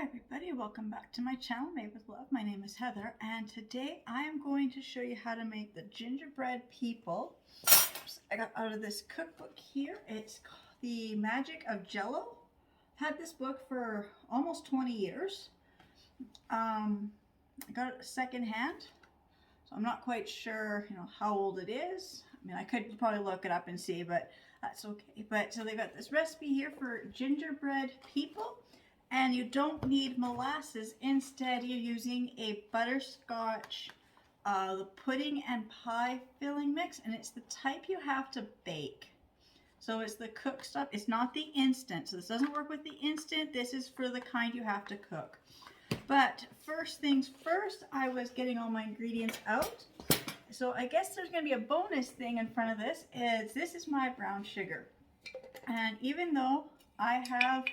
everybody, welcome back to my channel Made with Love. My name is Heather and today I am going to show you how to make the gingerbread people. I got out of this cookbook here. It's called The Magic of Jello. I've had this book for almost 20 years. I got it secondhand, so I'm not quite sure how old it is. I mean, I could probably look it up and see, but that's okay. But so they got this recipe here for gingerbread people. And you don't need molasses. Instead, you're using a butterscotch the pudding and pie filling mix, and it's the type you have to bake. So it's the cooked stuff. It's not the instant. So this doesn't work with the instant. This is for the kind you have to cook. But first things first, I was getting all my ingredients out. So I guess there's going to be a bonus thing in front of this. This is my brown sugar. And even though I have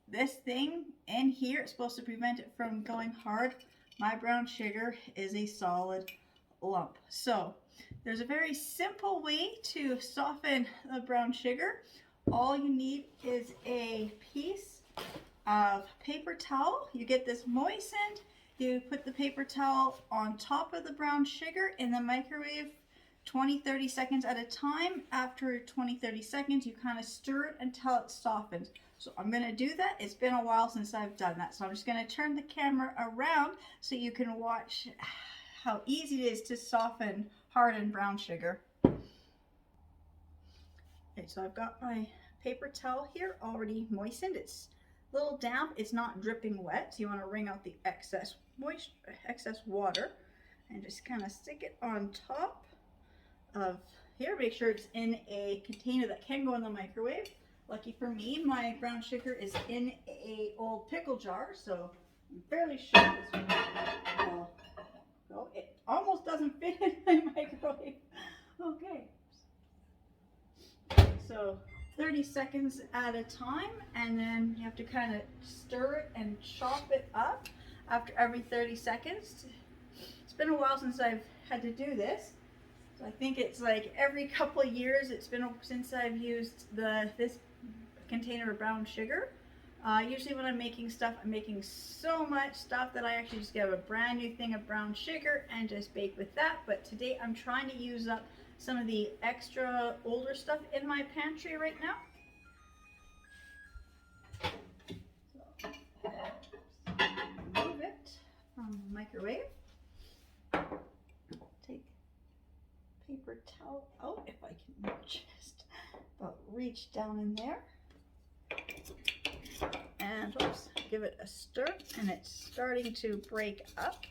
this thing in here, it's supposed to prevent it from going hard, my brown sugar is a solid lump. So there's a very simple way to soften the brown sugar. All you need is a piece of paper towel. You get this moistened, you put the paper towel on top of the brown sugar in the microwave 20-30 seconds at a time. After 20-30 seconds, you kind of stir it until it softens. So I'm going to do that. It's been a while since I've done that. So I'm just going to turn the camera around so you can watch how easy it is to soften hardened brown sugar. Okay, so I've got my paper towel here already moistened. It's a little damp. It's not dripping wet. So you want to wring out the excess water and just kind of stick it on top of here. Make sure it's in a container that can go in the microwave. Lucky for me, my brown sugar is in a old pickle jar, so I'm fairly sure this will go. It almost doesn't fit in my microwave. Okay. So 30 seconds at a time, and then you have to kind of stir it and chop it up after every 30 seconds. It's been a while since I've had to do this. So I think it's like every couple of years it's been since I've used this container of brown sugar. Usually when I'm making stuff, I'm making so much stuff that I actually just get a brand new thing of brown sugar and just bake with that. But today I'm trying to use up some of the extra older stuff in my pantry right now. So, remove it from the microwave. Take paper towel out if I can just about reach down in there. And oops, give it a stir, and it's starting to break up.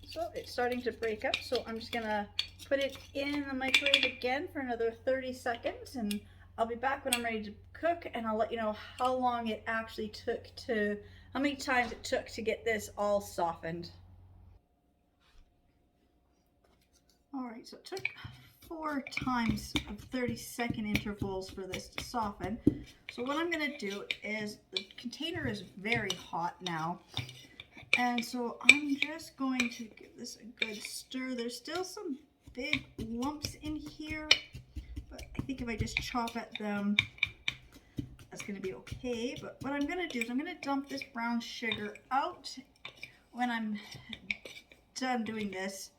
So it's starting to break up, so I'm just gonna put it in the microwave again for another 30 seconds, and I'll be back when I'm ready to cook, and I'll let you know how long it actually took how many times it took to get this all softened. All right, so it took 4 times of 30-second intervals for this to soften. So what I'm going to do is, the container is very hot now, and so I'm just going to give this a good stir. There's still some big lumps in here, but I think if I just chop at them, that's going to be okay. But what I'm going to do is I'm going to dump this brown sugar out when I'm done doing this.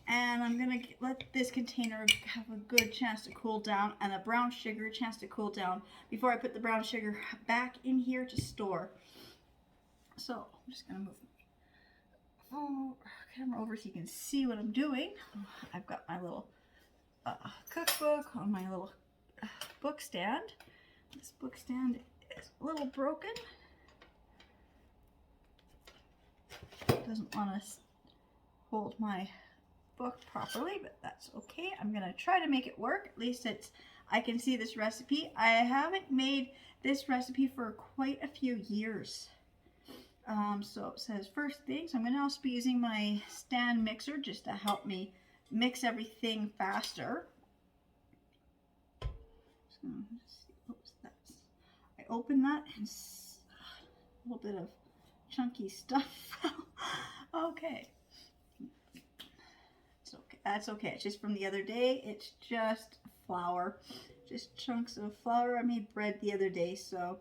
And I'm going to let this container have a good chance to cool down, and the brown sugar a chance to cool down before I put the brown sugar back in here to store. So I'm just going to move my camera over so you can see what I'm doing. I've got my little cookbook on my little book stand. This book stand is a little broken. It doesn't want to hold my book properly, but that's okay. I'm gonna try to make it work. At least I can see this recipe. I haven't made this recipe for quite a few years. So it says first things, I'm gonna also be using my stand mixer just to help me mix everything faster. So let's see, oops, I opened that and a little bit of chunky stuff fell. Okay. It's okay. That's okay. It's just from the other day. It's just flour. just chunks of flour. I made bread the other day, so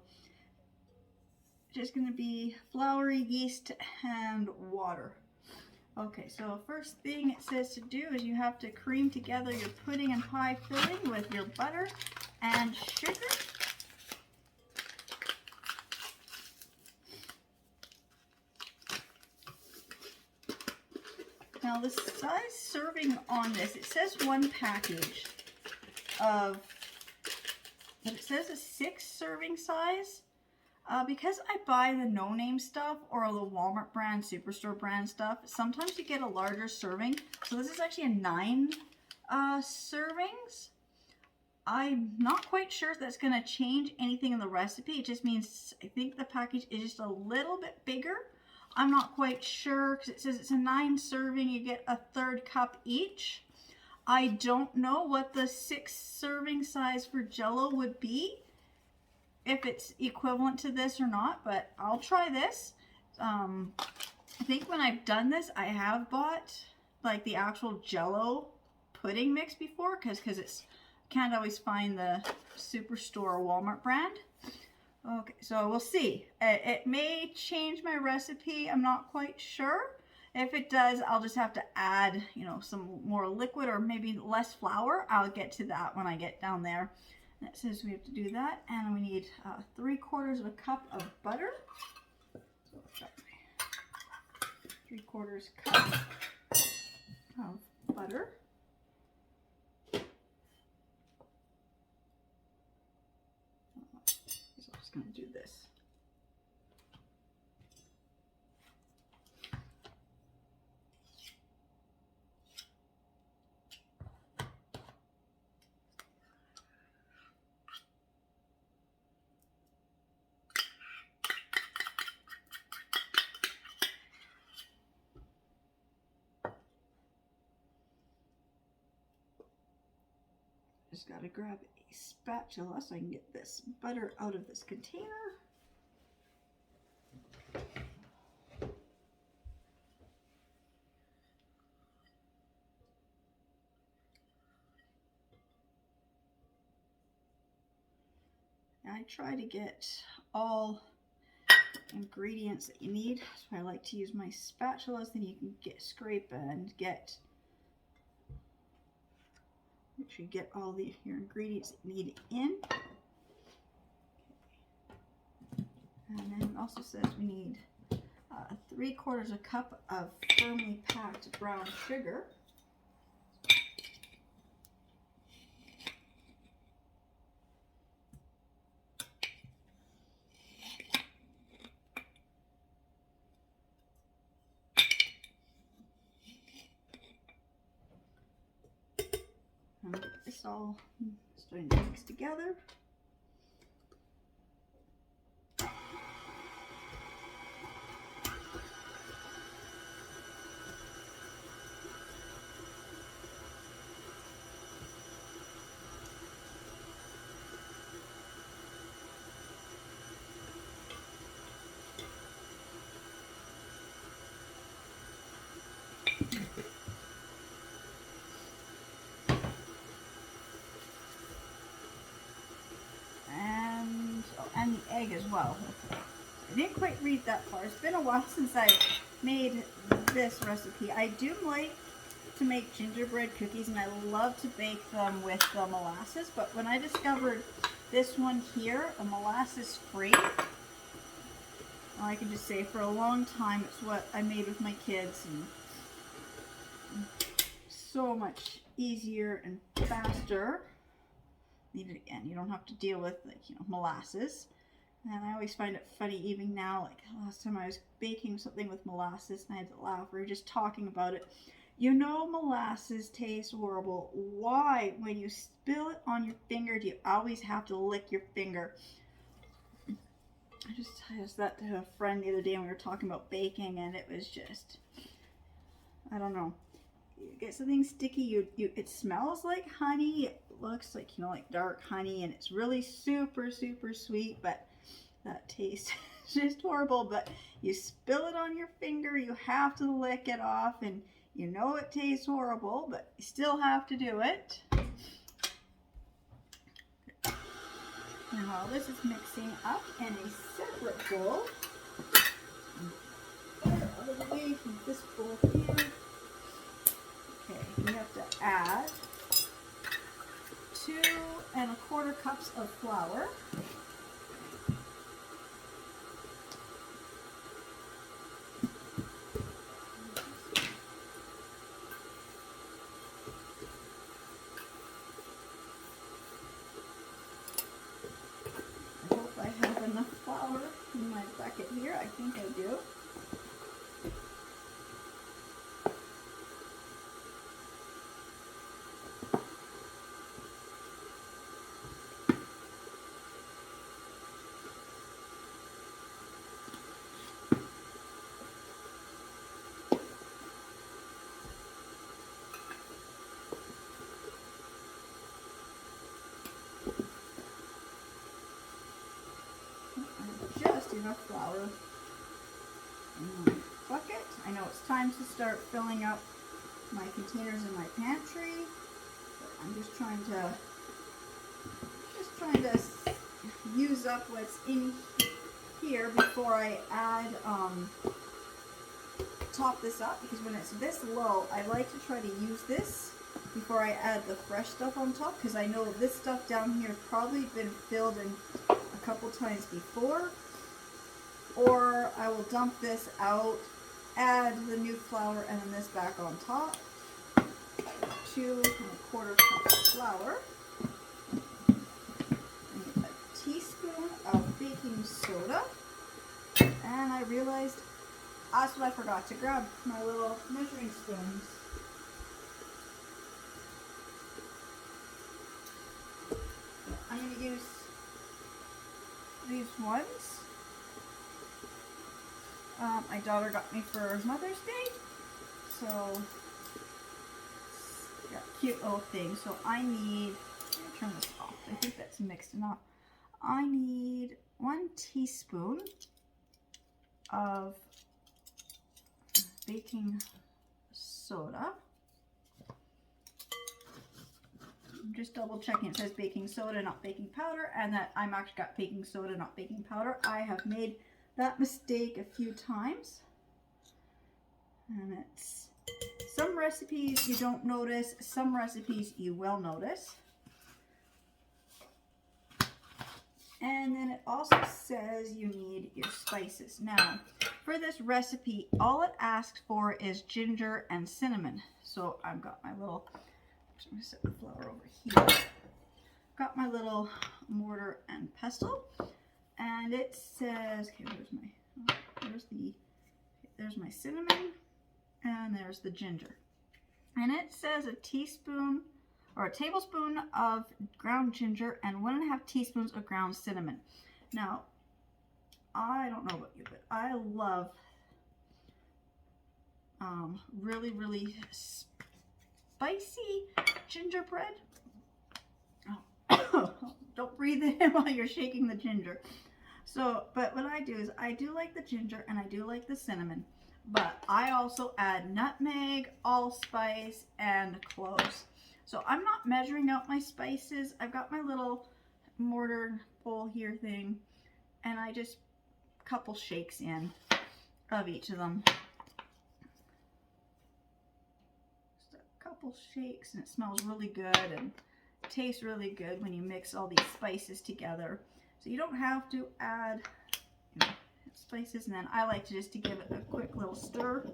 just going to be flour, yeast, and water. Okay, so first thing it says to do is you have to cream together your pudding and pie filling with your butter and sugar. Now the size serving on this, it says one package of, but it says a 6 serving size. Because I buy the no-name stuff or the Walmart brand, Superstore brand stuff, sometimes you get a larger serving. So this is actually a 9 servings. I'm not quite sure if that's going to change anything in the recipe. It just means I think the package is just a little bit bigger. I'm not quite sure because it says it's a 9 serving. You get a 1/3 cup each. I don't know what the 6 serving size for Jell-O would be, if it's equivalent to this or not, but I'll try this. I think when I've done this, I have bought like the actual Jell-O pudding mix before because it's can't always find the Superstore or Walmart brand. Okay, so we'll see. It may change my recipe. I'm not quite sure. If it does, I'll just have to add, you know, some more liquid or maybe less flour. I'll get to that when I get down there. And it says we have to do that, and we need 3/4 of a cup of butter. So I've got my 3/4 cup of butter. So I'm just going to do this. Just got to grab a spatula so I can get this butter out of this container. I try to get all ingredients that you need. That's why I like to use my spatulas. Then you can scrape and make sure you get all your ingredients that you need in. And then it also says we need 3/4 a cup of firmly packed brown sugar. And get this all starting to mix together. And the egg as well. I didn't quite read that far. It's been a while since I made this recipe. I do like to make gingerbread cookies and I love to bake them with the molasses, but when I discovered this one here, a molasses free, I can just say for a long time it's what I made with my kids, and so much easier and faster. Again, you don't have to deal with, like, you know, molasses. And I always find it funny, even now, like last time I was baking something with molasses and I had to laugh. We were just talking about it. You know, molasses tastes horrible. Why, when you spill it on your finger, do you always have to lick your finger? I just asked that to a friend the other day when we were talking about baking, and it was just, I don't know. You get something sticky, it smells like honey. It looks like, you know, like dark honey, and it's really super, super sweet, but that taste is just horrible. But you spill it on your finger, you have to lick it off, and you know it tastes horrible, but you still have to do it. And while this is mixing up in a separate bowl, out of the way from this bowl here. Okay, we have to add 2¼ cups of flour. I hope I have enough flour in my bucket here. I think I do. Just enough flour in my bucket. I know it's time to start filling up my containers in my pantry, but I'm just trying to use up what's in here before I add top this up, because when it's this low, I like to try to use this before I add the fresh stuff on top, because I know this stuff down here has probably been filled in a couple times before. Or I will dump this out, add the new flour, and then this back on top. 2¼ cups of flour. And a teaspoon of baking soda. And I realized that's what I forgot to grab, my little measuring spoons. I'm going to use these ones. My daughter got me for Mother's Day, so yeah, cute little thing. So I need, let me turn this off. I think that's mixed enough. I need 1 teaspoon of baking soda. I'm just double checking. It says baking soda, not baking powder, and that I'm actually got baking soda, not baking powder. I have made that mistake a few times, and it's some recipes you don't notice, some recipes you will notice. And then it also says you need your spices. Now for this recipe, all it asks for is ginger and cinnamon. So I've got my little, I'm going to set the flour over here, got my little mortar and pestle. And it says, okay, there's my cinnamon, and there's the ginger. And it says a teaspoon or a tablespoon of ground ginger and 1½ teaspoons of ground cinnamon. Now, I don't know about you, but I love really, really spicy gingerbread. Oh, don't breathe it in while you're shaking the ginger. So, but what I do is I do like the ginger and I do like the cinnamon, but I also add nutmeg, allspice, and cloves. So I'm not measuring out my spices. I've got my little mortar bowl here thing, and I just couple shakes in of each of them. Just a couple shakes, and it smells really good and tastes really good when you mix all these spices together. So you don't have to add, spices, and then I like to just to give it a quick little stir.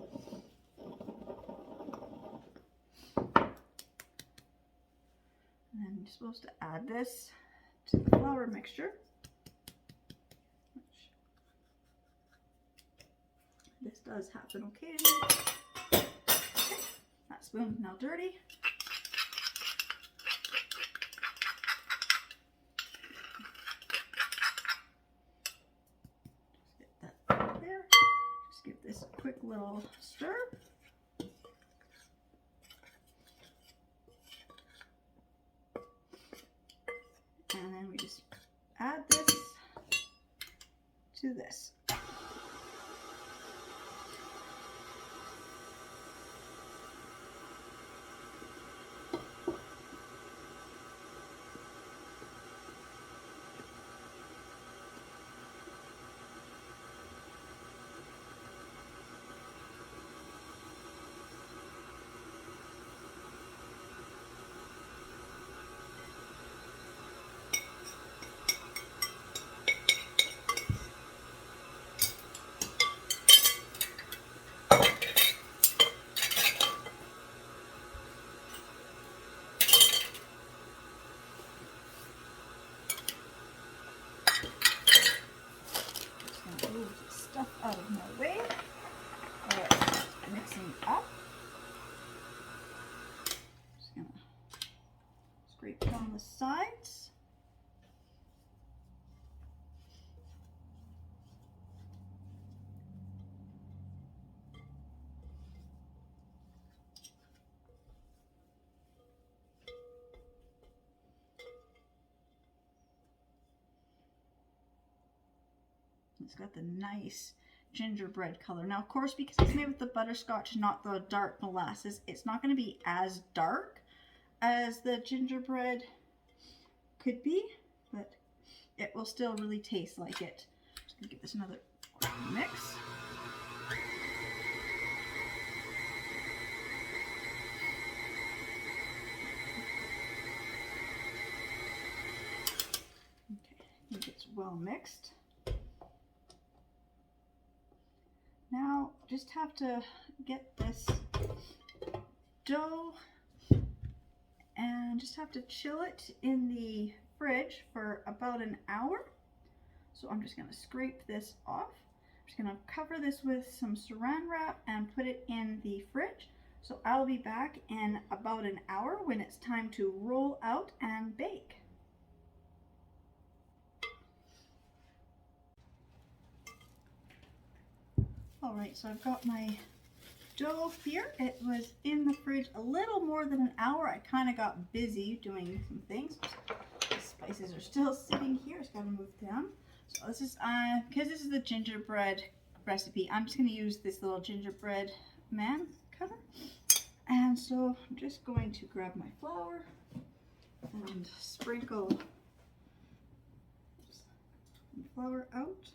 And then you're supposed to add this to the flour mixture. This does happen occasionally. Okay, that spoon's now dirty. Give this a quick little stir. And then we just add this to this. out of my way. All right, mixing up. Just gonna scrape it on the sides. It's got the nice gingerbread color. Now, of course, because it's made with the butterscotch, not the dark molasses, it's not going to be as dark as the gingerbread could be, but it will still really taste like it. Just going to give this another quick mix. Okay, I think it's well mixed. Now, just have to get this dough and just have to chill it in the fridge for about an hour. So I'm just gonna scrape this off. I'm just gonna cover this with some saran wrap and put it in the fridge. So I'll be back in about an hour when it's time to roll out and bake. All right, so I've got my dough here. It was in the fridge a little more than an hour. I kind of got busy doing some things. The spices are still sitting here. Just gotta move them. So this is, because this is the gingerbread recipe, I'm just gonna use this little gingerbread man cutter. And so I'm just going to grab my flour and sprinkle flour out.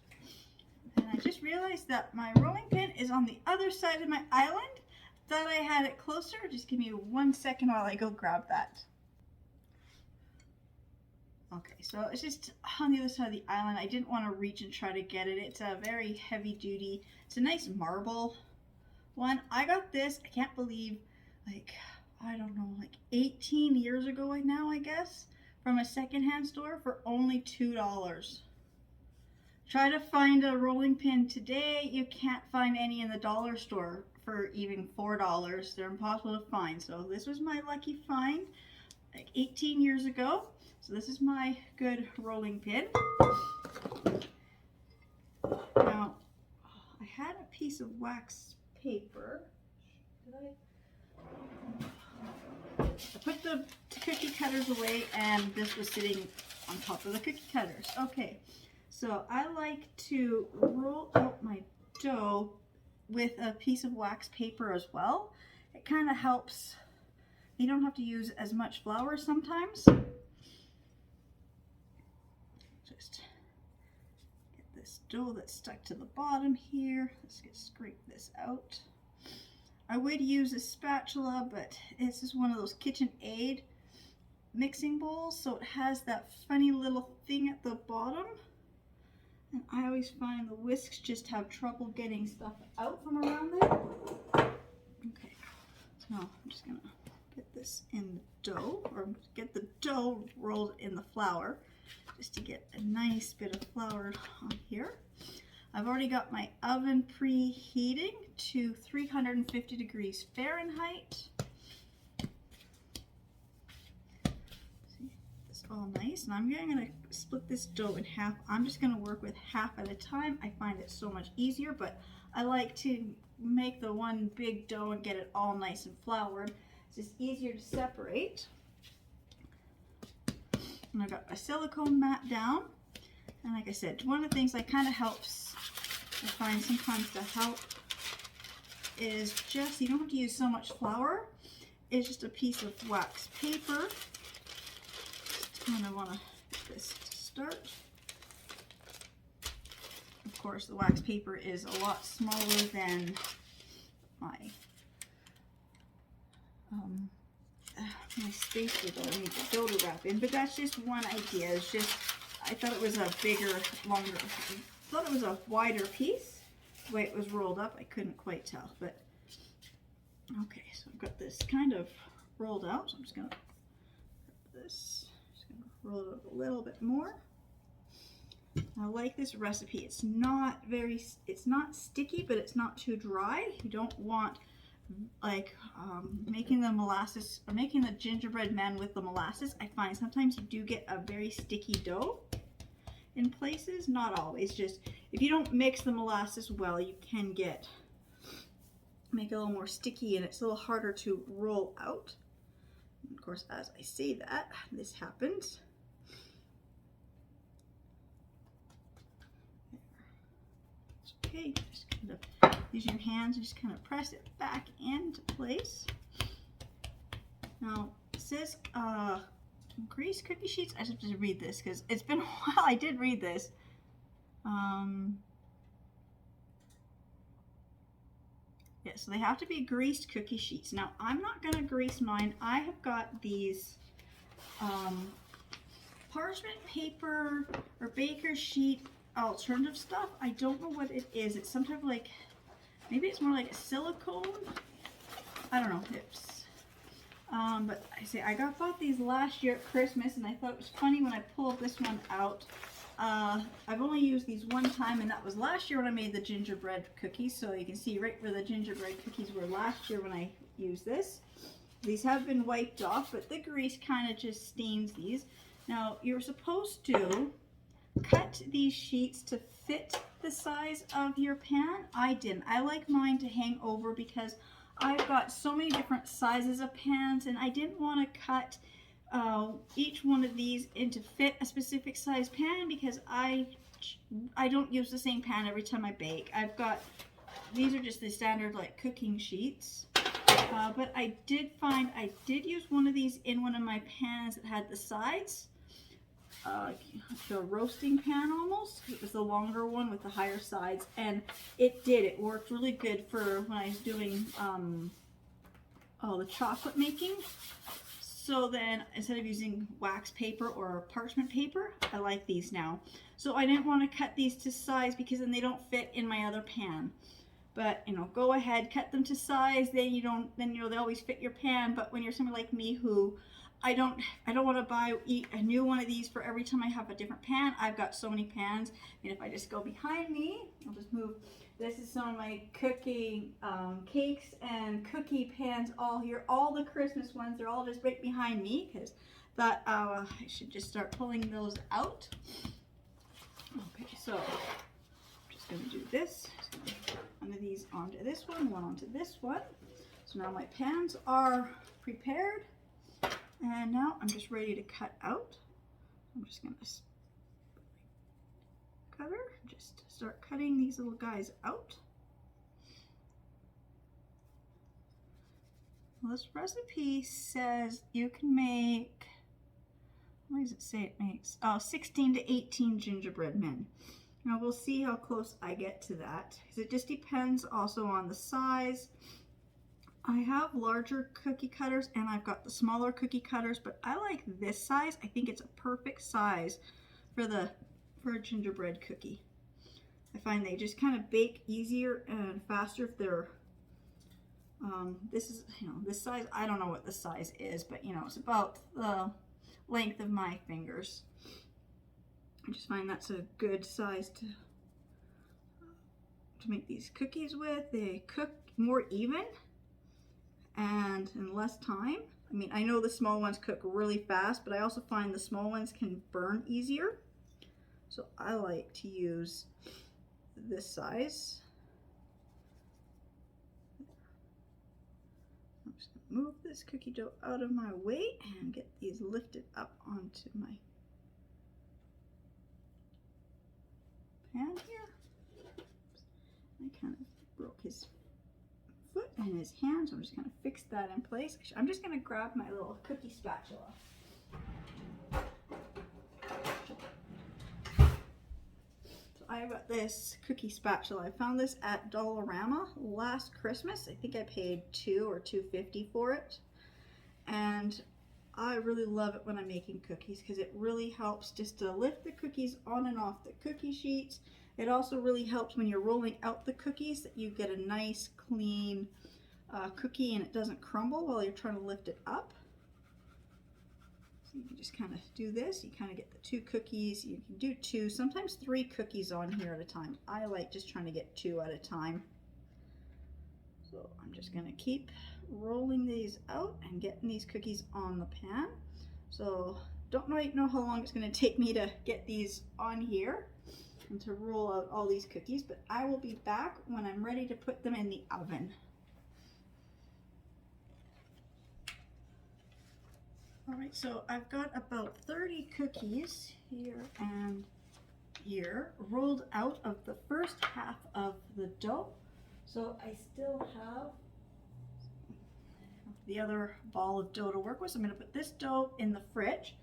And I just realized that my rolling pin is on the other side of my island. Thought I had it closer. Just give me 1 second while I go grab that. Okay, so it's just on the other side of the island. I didn't want to reach and try to get it. It's a very heavy duty. It's a nice marble one. I got this, I can't believe, like, I don't know, like 18 years ago now, I guess, from a secondhand store for only $2. Try to find a rolling pin today. You can't find any in the dollar store for even $4. They're impossible to find. So this was my lucky find like 18 years ago. So this is my good rolling pin. Now, I had a piece of wax paper. I put the cookie cutters away and this was sitting on top of the cookie cutters. Okay. So I like to roll out my dough with a piece of wax paper as well. It kind of helps. You don't have to use as much flour sometimes. Just get this dough that's stuck to the bottom here. Let's scrape this out. I would use a spatula, but this is one of those KitchenAid mixing bowls, so it has that funny little thing at the bottom. And I always find the whisks just have trouble getting stuff out from around there. Okay, so I'm just gonna get this in the dough, or get the dough rolled in the flour, just to get a nice bit of flour on here. I've already got my oven preheating to 350 degrees Fahrenheit. All nice, and I'm going to split this dough in half. I'm just going to work with half at a time. I find it so much easier, but I like to make the one big dough and get it all nice and floured. It's just easier to separate. And I've got my silicone mat down, and like I said, one of the things that kind of helps, I find sometimes to help, is just, you don't have to use so much flour. It's just a piece of wax paper. And I want to get this to start. Of course, the wax paper is a lot smaller than my spacer that I need the dough to wrap in, but that's just one idea. It's just, I thought it was a bigger, longer, I thought it was a wider piece. The way it was rolled up, I couldn't quite tell, but okay, so I've got this kind of rolled out, so I'm just going to put this. Roll it up a little bit more. I like this recipe. It's not sticky, but it's not too dry. You don't want like making the molasses or making the gingerbread man with the molasses. I find sometimes you do get a very sticky dough in places, not always. Just if you don't mix the molasses well, you can make it a little more sticky and it's a little harder to roll out. And of course, as I say that, this happens. Okay, just kind of use your hands, just kind of press it back into place. Now, it says grease cookie sheets. I just have to read this because it's been a while. I did read this. Yeah, so they have to be greased cookie sheets. Now, I'm not going to grease mine. I have got these parchment paper or baker's sheet alternative stuff. I don't know what it is. It's some type of like, maybe it's more like a silicone. I don't know. But I bought these last year at Christmas, and I thought it was funny when I pulled this one out. I've only used these one time, and that was last year when I made the gingerbread cookies. So you can see right where the gingerbread cookies were last year when I used this. These have been wiped off, but the grease kind of just stains these. Now, you're supposed to cut these sheets to fit the size of your pan. I didn't. I like mine to hang over because I've got so many different sizes of pans, and I didn't want to cut each one of these into fit a specific size pan because I don't use the same pan every time I bake. These are just the standard like cooking sheets. But I did use one of these in one of my pans that had the sides. The roasting pan almost. It was the longer one with the higher sides, and it worked really good for when I was doing the chocolate making. So then instead of using wax paper or parchment paper, I like these now. So I didn't want to cut these to size because then they don't fit in my other pan. But go ahead, cut them to size. Then they always fit your pan. But when you're someone like me who I don't want to buy a new one of these for every time I have a different pan. I've got so many pans, and if I just go behind me, I'll just move. This is some of my cookie cakes and cookie pans all here. All the Christmas ones, they're all just right behind me because thought I should just start pulling those out. Okay, so I'm just going to do this. One of these onto this one onto this one. So now my pans are prepared. And now I'm just ready to cut out. I'm just going to just start cutting these little guys out. Well, this recipe says you can make, what does it say it makes? Oh, 16 to 18 gingerbread men. Now we'll see how close I get to that, because it just depends also on the size. I have larger cookie cutters and I've got the smaller cookie cutters, but I like this size. I think it's a perfect size for a gingerbread cookie. I find they just kind of bake easier and faster if they're this is, this size. I don't know what the size is, but it's about the length of my fingers. I just find that's a good size to make these cookies with. They cook more even and in less time. I mean, I know the small ones cook really fast, but I also find the small ones can burn easier. So I like to use this size. I'm just gonna move this cookie dough out of my way and get these lifted up onto my pan here. I kind of broke his foot and his hand, so I'm just going to fix that in place. I'm just going to grab my little cookie spatula. So I've got this cookie spatula. I found this at Dollarama last Christmas. I think I paid $2 or $2.50 for it. And I really love it when I'm making cookies because it really helps just to lift the cookies on and off the cookie sheets. It also really helps when you're rolling out the cookies that you get a nice clean cookie and it doesn't crumble while you're trying to lift it up. So So you can just kind of do this. You kind of get the 2 cookies. You can do 2, sometimes 3 cookies on here at a time. I like just trying to get 2 at a time. So I'm just going to keep rolling these out and getting these cookies on the pan. So don't quite know how long it's going to take me to get these on here and to roll out all these cookies, but I will be back when I'm ready to put them in the oven. All right, so I've got about 30 cookies here and here rolled out of the first half of the dough. So I still have the other ball of dough to work with. So I'm going to put this dough in the fridge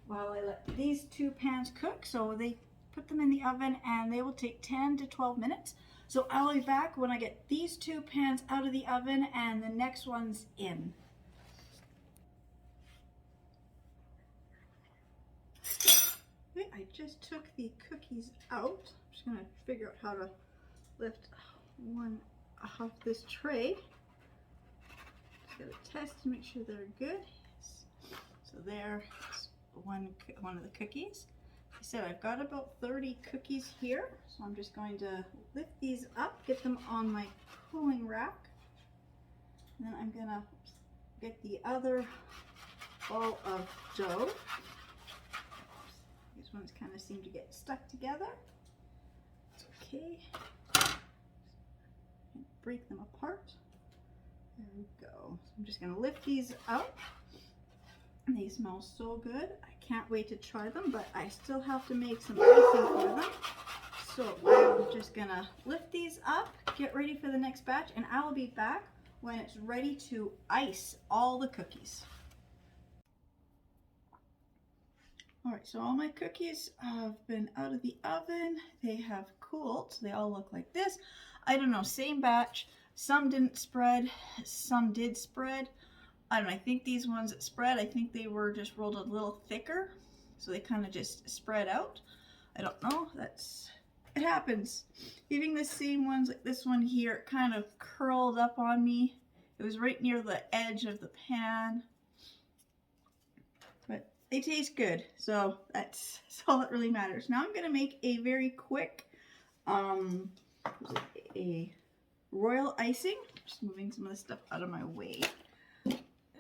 while I let these 2 pans cook. So they put them in the oven and they will take 10 to 12 minutes. So I'll be back when I get these 2 pans out of the oven and the next one's in. Okay, I just took the cookies out. I'm just going to figure out how to lift one off this tray. Just got to test to make sure they're good. Yes. So there's one of the cookies. I said I've got about 30 cookies here, so I'm just going to lift these up, get them on my cooling rack. And then I'm going to get the other ball of dough. These ones kind of seem to get stuck together. It's okay. Break them apart. There we go. So I'm just going to lift these out. They smell so good. I can't wait to try them, but I still have to make some icing for them. So I'm just going to lift these up, get ready for the next batch, and I'll be back when it's ready to ice all the cookies. All right, so all my cookies have been out of the oven. They have cooled, so they all look like this. I don't know, same batch. Some didn't spread, some did spread. I don't know, I think these ones that spread, I think they were just rolled a little thicker. So they kind of just spread out. I don't know, it happens. Even the same ones like this one here, it kind of curled up on me. It was right near the edge of the pan. But they taste good, so that's all that really matters. Now I'm gonna make a very quick, a royal icing. Just moving some of the stuff out of my way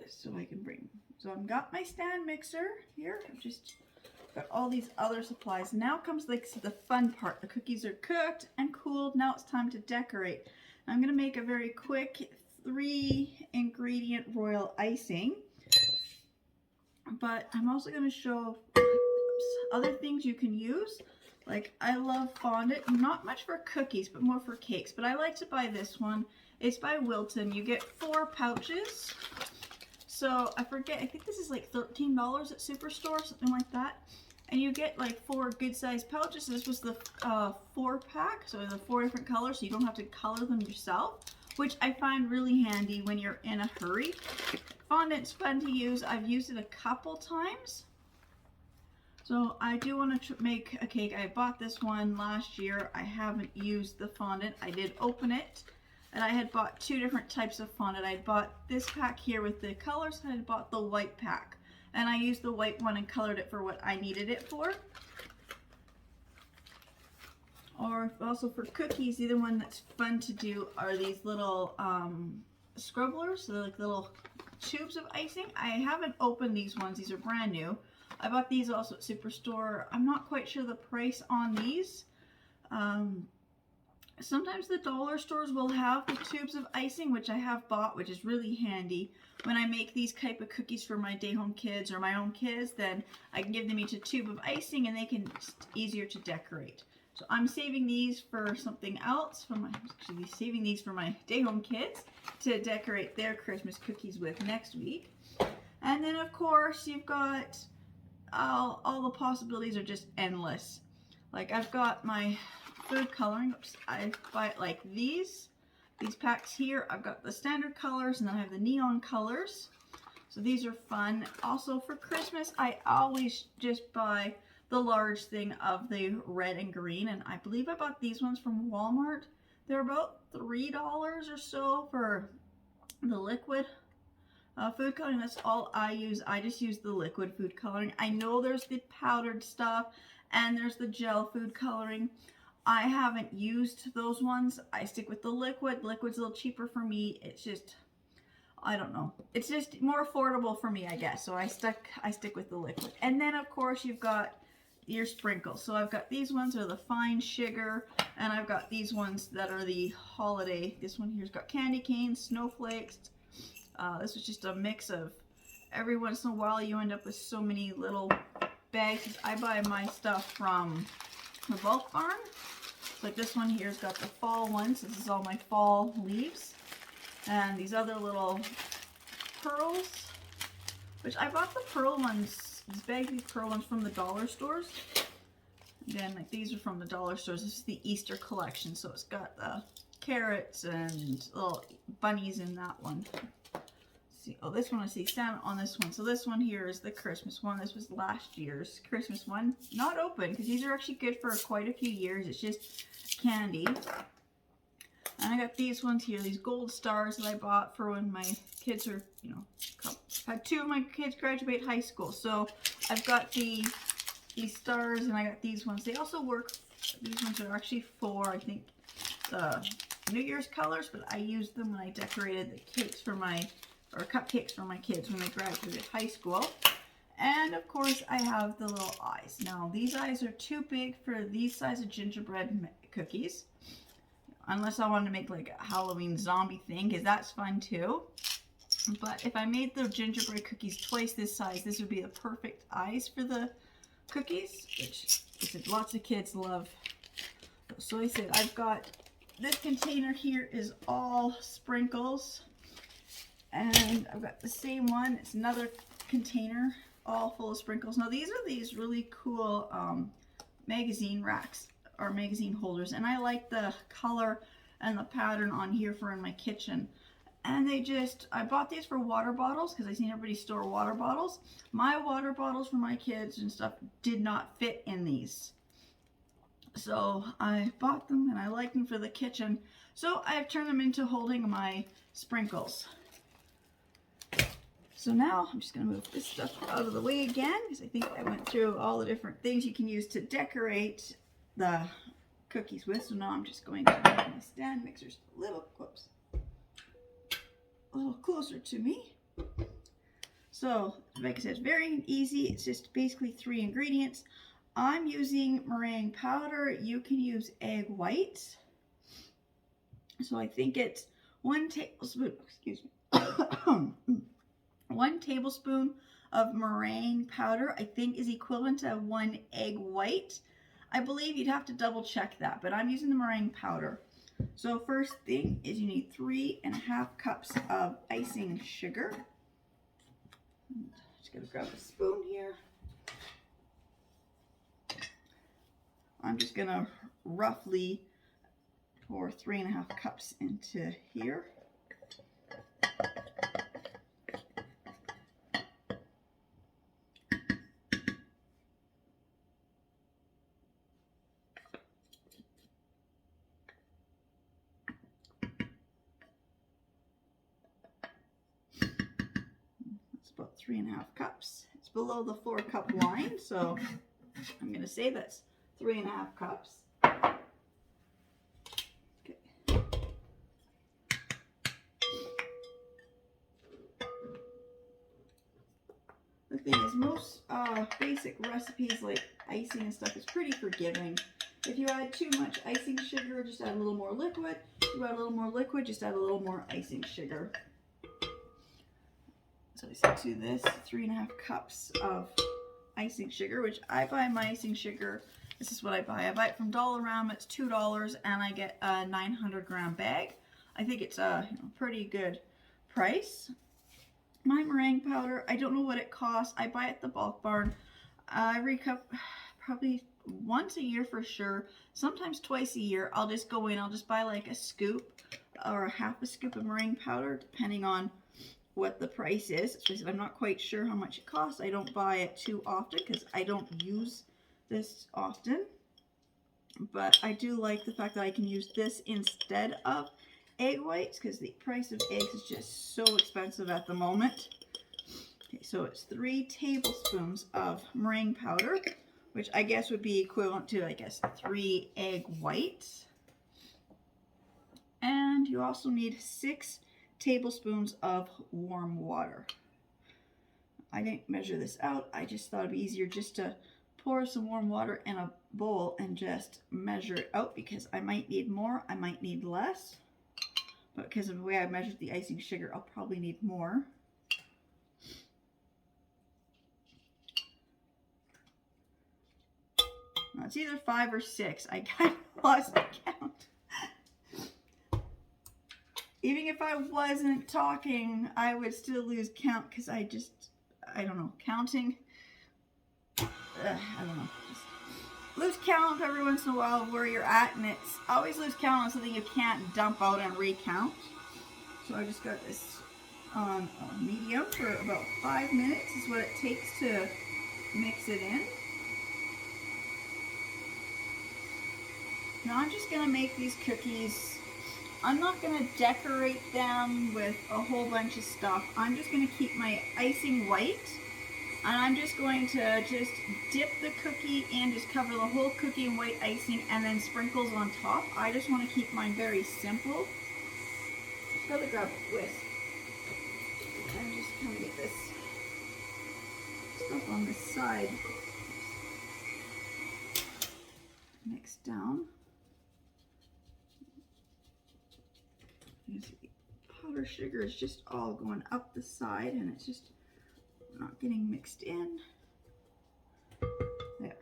so I can bring. So I've got my stand mixer here. I've just got all these other supplies. Now comes like the fun part. The cookies are cooked and cooled. Now it's time to decorate. I'm gonna make a very quick 3-ingredient royal icing. But I'm also gonna show other things you can use. Like, I love fondant, not much for cookies, but more for cakes. But I like to buy this one. It's by Wilton. You get 4 pouches. So, I forget, I think this is like $13 at Superstore, something like that. And you get like 4 good-sized pouches. This was the 4-pack, so the 4 different colors, so you don't have to color them yourself, which I find really handy when you're in a hurry. Fondant's fun to use. I've used it a couple times. So I do want to make a cake. I bought this one last year. I haven't used the fondant. I did open it, and I had bought 2 different types of fondant. I bought this pack here with the colors, and I bought the white pack. And I used the white one and colored it for what I needed it for. Or also for cookies, the other one that's fun to do are these little scrubblers. So they're like little tubes of icing. I haven't opened these ones. These are brand new. I bought these also at Superstore. I'm not quite sure the price on these. Sometimes the dollar stores will have the tubes of icing, which I have bought, which is really handy. When I make these type of cookies for my day-home kids or my own kids, then I can give them each a tube of icing and they can easier to decorate. So I'm saving these for something else. Saving these for my day-home kids to decorate their Christmas cookies with next week. And then of course you've got all the possibilities are just endless. Like I've got my food coloring. I buy it like these packs here. I've got the standard colors and then I have the neon colors. So these are fun. Also for Christmas, I always just buy the large thing of the red and green, and I believe I bought these ones from Walmart. They're about $3 or so for the liquid Food coloring, that's all I use. I just use the liquid food coloring. I know there's the powdered stuff and there's the gel food coloring. I haven't used those ones. I stick with the liquid. Liquid's a little cheaper for me. It's just, I don't know. It's just more affordable for me, I guess. So I stick with the liquid. And then of course you've got your sprinkles. So I've got these ones are the fine sugar, and I've got these ones that are the holiday. This one here's got candy canes, snowflakes. This was just a mix of, every once in a while you end up with so many little bags. I buy my stuff from the bulk barn. So like this one here's got the fall ones. This is all my fall leaves. And these other little pearls, which I bought the pearl ones, these bags of pearl ones from the dollar stores. Again, like these are from the dollar stores. This is the Easter collection. So it's got the carrots and little bunnies in that one. See, oh, this one I see Santa on this one. So this one here is the Christmas one. This was last year's Christmas one. Not open because these are actually good for quite a few years. It's just candy. And I got these ones here, these gold stars that I bought for when my kids are, you know, I've had 2 of my kids graduate high school. So I've got these stars, and I got these ones. They also work, these ones are actually for, I think, the New Year's colors, but I used them when I decorated the cakes for my, or cupcakes for my kids when they graduated high school. And of course I have the little eyes. Now these eyes are too big for these size of gingerbread cookies. Unless I wanted to make like a Halloween zombie thing, because that's fun too. But if I made the gingerbread cookies twice this size, this would be the perfect eyes for the cookies, which lots of kids love. So I said, I've got this container here is all sprinkles. And I've got the same one. It's another container all full of sprinkles. Now these are these really cool magazine racks or magazine holders, and I like the color and the pattern on here for in my kitchen. And I bought these for water bottles because I seen everybody store water bottles. My water bottles for my kids and stuff did not fit in these. So I bought them and I like them for the kitchen. So I've turned them into holding my sprinkles. So now I'm just going to move this stuff out of the way again, because I think I went through all the different things you can use to decorate the cookies with. So now I'm just going to make my stand mixers a little closer to me. So like I said, it's very easy. It's just basically 3 ingredients. I'm using meringue powder. You can use egg white. So I think it's 1 tablespoon, excuse me, 1 tablespoon of meringue powder, I think, is equivalent to 1 egg white. I believe you'd have to double check that, but I'm using the meringue powder. So first thing is you need 3½ cups of icing sugar. Just gonna grab a spoon here. I'm just gonna roughly pour 3½ cups into here. About 3½ cups. It's below the 4-cup line, so I'm going to say that's 3½ cups. Okay. The thing is, most basic recipes like icing and stuff is pretty forgiving. If you add too much icing sugar, just add a little more liquid. If you add a little more liquid, just add a little more icing sugar. So I said to this 3½ cups of icing sugar, which I buy my icing sugar. This is what I buy. I buy it from Dollarama. It's $2, and I get a 900-gram bag. I think it's a pretty good price. My meringue powder, I don't know what it costs. I buy it at the bulk barn. Every cup, probably once a year for sure. Sometimes twice a year. I'll just go in. I'll just buy like a scoop or a ½ scoop of meringue powder, depending on what the price is. I'm not quite sure how much it costs. I don't buy it too often because I don't use this often. But I do like the fact that I can use this instead of egg whites because the price of eggs is just so expensive at the moment. Okay, so it's 3 tablespoons of meringue powder, which I guess would be equivalent to, I guess, 3 egg whites. And you also need 6 tablespoons of warm water. I didn't measure this out. I just thought it'd be easier just to pour some warm water in a bowl and just measure it out, because I might need more, I might need less. But because of the way I measured the icing sugar, I'll probably need more. Now, it's either 5 or 6. I kind of lost count. Even if I wasn't talking, I would still lose count because I don't know, counting. I don't know. Just lose count every once in a while of where you're at, and it's always lose count on something you can't dump out and recount. So I just got this on medium for about 5 minutes is what it takes to mix it in. Now I'm just going to make these cookies. I'm not going to decorate them with a whole bunch of stuff. I'm just going to keep my icing white, and I'm just going to just dip the cookie and just cover the whole cookie in white icing and then sprinkles on top. I just want to keep mine very simple. Just gotta grab a whisk. I'm just going to get this stuff on the side mixed down. You see, powder sugar is just all going up the side, and it's just not getting mixed in. There.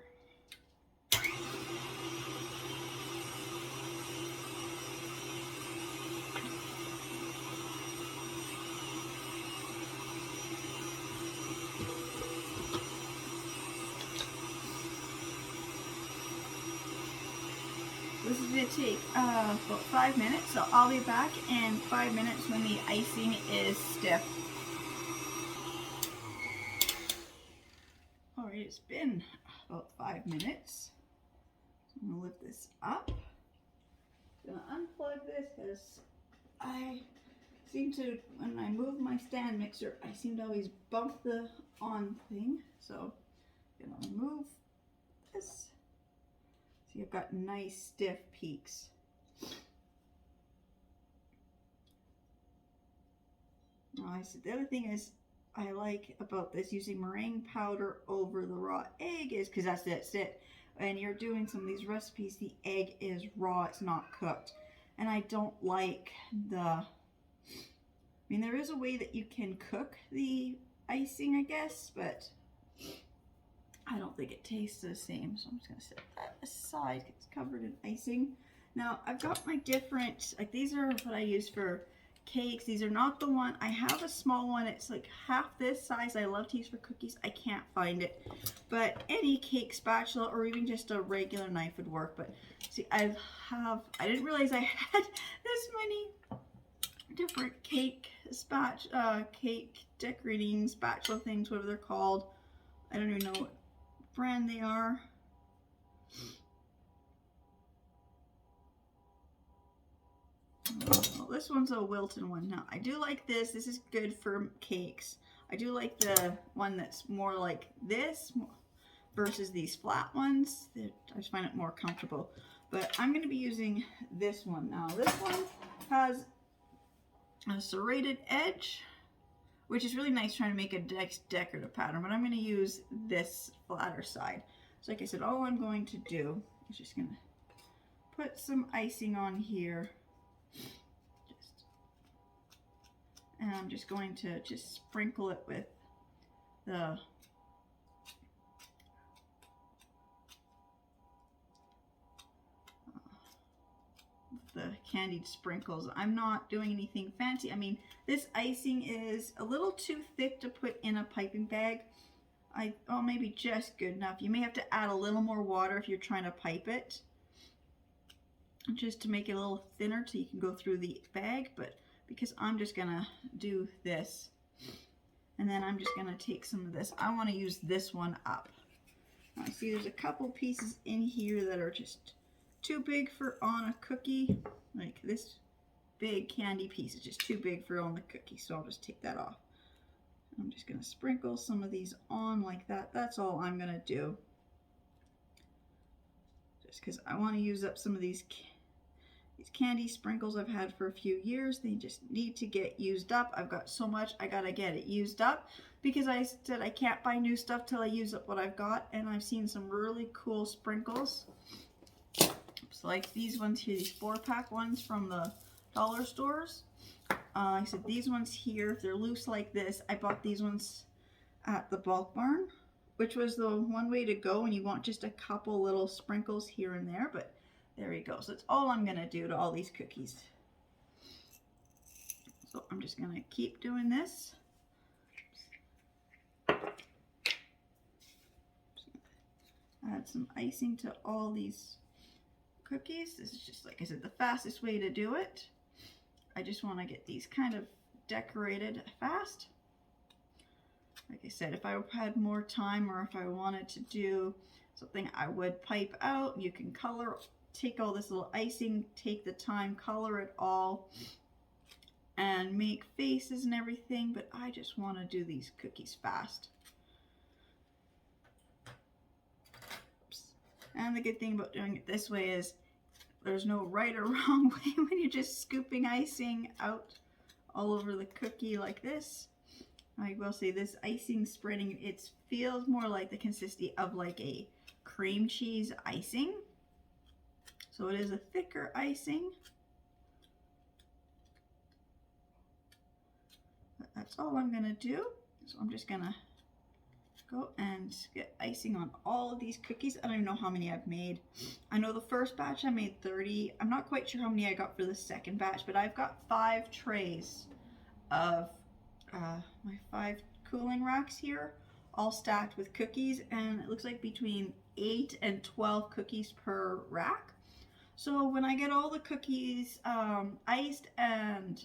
This is going to take about 5 minutes, so I'll be back in 5 minutes when the icing is stiff. Alright, it's been about 5 minutes. I'm going to lift this up. I'm going to unplug this because I seem to, when I move my stand mixer, I seem to always bump the on thing. So I'm going to remove this. See, I've got nice stiff peaks. Now, I said the other thing is I like about this using meringue powder over the raw egg is because that's it. When you're doing some of these recipes, the egg is raw, it's not cooked. And I don't like I mean, there is a way that you can cook the icing, I guess, but I don't think it tastes the same. So I'm just going to set that aside. It's covered in icing. Now, I've got my different, like these are what I use for cakes. These are not the one. I have a small one. It's like half this size. I love to use for cookies. I can't find it. But any cake spatula or even just a regular knife would work. But see, I didn't realize I had this many different cake decorating spatula things, whatever they're called. I don't even know what brand they are. Well, this one's a Wilton one. Now, I do like this. This is good for cakes. I do like the one that's more like this versus these flat ones. I just find it more comfortable. But I'm going to be using this one now. This one has a serrated edge, which is really nice trying to make a decorative pattern, but I'm going to use this flatter side. So like I said, all I'm going to do is just going to put some icing on here. And I'm just going to just sprinkle it with the candied sprinkles. I'm not doing anything fancy. I mean, this icing is a little too thick to put in a piping bag. Oh, maybe just good enough. You may have to add a little more water if you're trying to pipe it, just to make it a little thinner so you can go through the bag. But because I'm just gonna do this, and then I'm just gonna take some of this. I want to use this one up. Now, I see there's a couple pieces in here that are just too big for on a cookie, like this big candy piece. It's just too big for on the cookie, so I'll just take that off. I'm just going to sprinkle some of these on like that. That's all I'm going to do. Just because I want to use up some of these candy sprinkles I've had for a few years. They just need to get used up. I've got so much, I got to get it used up because I said I can't buy new stuff till I use up what I've got. And I've seen some really cool sprinkles. So like these ones here, these 4-pack ones from the dollar stores. I said these ones here, if they're loose like this, I bought these ones at the Bulk Barn, which was the one way to go, and you want just a couple little sprinkles here and there, but there you go. So that's all I'm going to do to all these cookies. So I'm just going to keep doing this. Add some icing to all these cookies. This is just, like I said, the fastest way to do it. I just want to get these kind of decorated fast. Like I said, if I had more time or if I wanted to do something, I would pipe out. You can color, take all this little icing, take the time, color it all, and make faces and everything, but I just want to do these cookies fast. Oops. And the good thing about doing it this way is there's no right or wrong way when you're just scooping icing out all over the cookie like this. I will say this icing spreading, it feels more like the consistency of like a cream cheese icing. So it is a thicker icing. But that's all I'm gonna do. So I'm just gonna go and get icing on all of these cookies. I don't even know how many I've made. I know the first batch I made 30. I'm not quite sure how many I got for the second batch, but I've got 5 trays of my 5 cooling racks here, all stacked with cookies, and it looks like between 8 and 12 cookies per rack. So when I get all the cookies iced and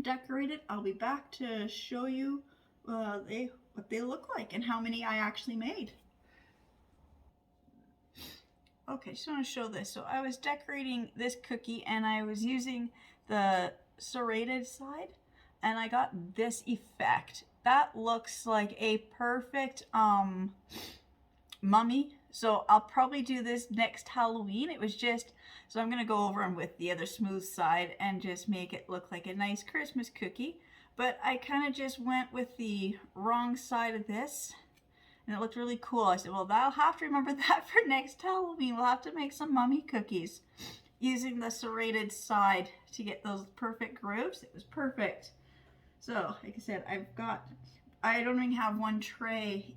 decorated, I'll be back to show you what they look like and how many I actually made. Okay, just want to show this. So I was decorating this cookie and I was using the serrated side, and I got this effect. That looks like a perfect mummy. So I'll probably do this next Halloween. It was just, so I'm gonna go over them with the other smooth side and just make it look like a nice Christmas cookie. But I kind of just went with the wrong side of this, and it looked really cool. I said, well, I'll have to remember that for next Halloween. We'll have to make some mummy cookies using the serrated side to get those perfect grooves. It was perfect. So, like I said, I don't even have one tray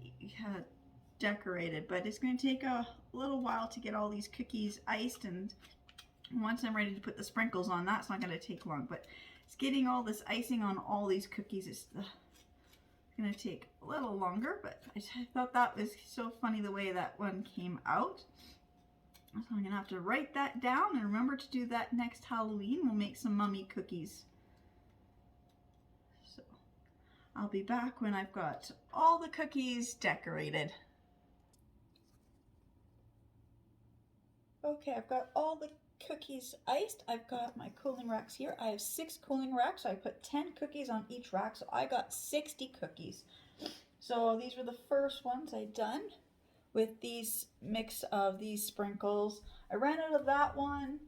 decorated, but it's going to take a little while to get all these cookies iced, and once I'm ready to put the sprinkles on, that's not going to take long. But it's getting all this icing on all these cookies is going to take a little longer, but I thought that was so funny the way that one came out. So I'm going to have to write that down and remember to do that next Halloween. We'll make some mummy cookies. So I'll be back when I've got all the cookies decorated. Okay, I've got all the cookies iced. I've got my cooling racks here. I have 6 cooling racks, so I put 10 cookies on each rack, so I got 60 cookies. So these were the first ones I done with these mix of these sprinkles. I ran out of that one,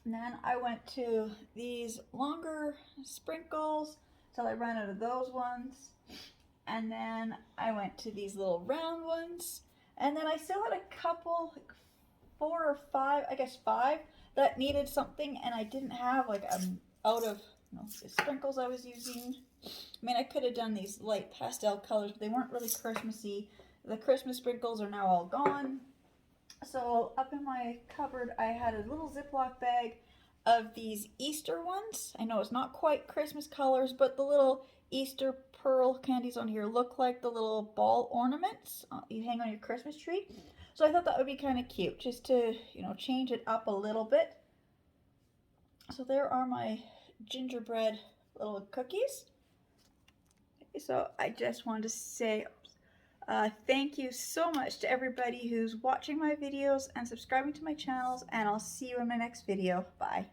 and then I went to these longer sprinkles till I ran out of those ones, and then I went to these little round ones, and then I still had a couple, like 4 or 5, I guess 5, that needed something, and I didn't have, like, out of the sprinkles I was using. I mean, I could have done these light pastel colors, but they weren't really Christmassy. The Christmas sprinkles are now all gone. So up in my cupboard, I had a little Ziploc bag of these Easter ones. I know it's not quite Christmas colors, but the little Easter pearl candies on here look like the little ball ornaments you hang on your Christmas tree. So I thought that would be kind of cute, just to, you know, change it up a little bit. So there are my gingerbread little cookies. So I just wanted to say thank you so much to everybody who's watching my videos and subscribing to my channels, and I'll see you in my next video. Bye.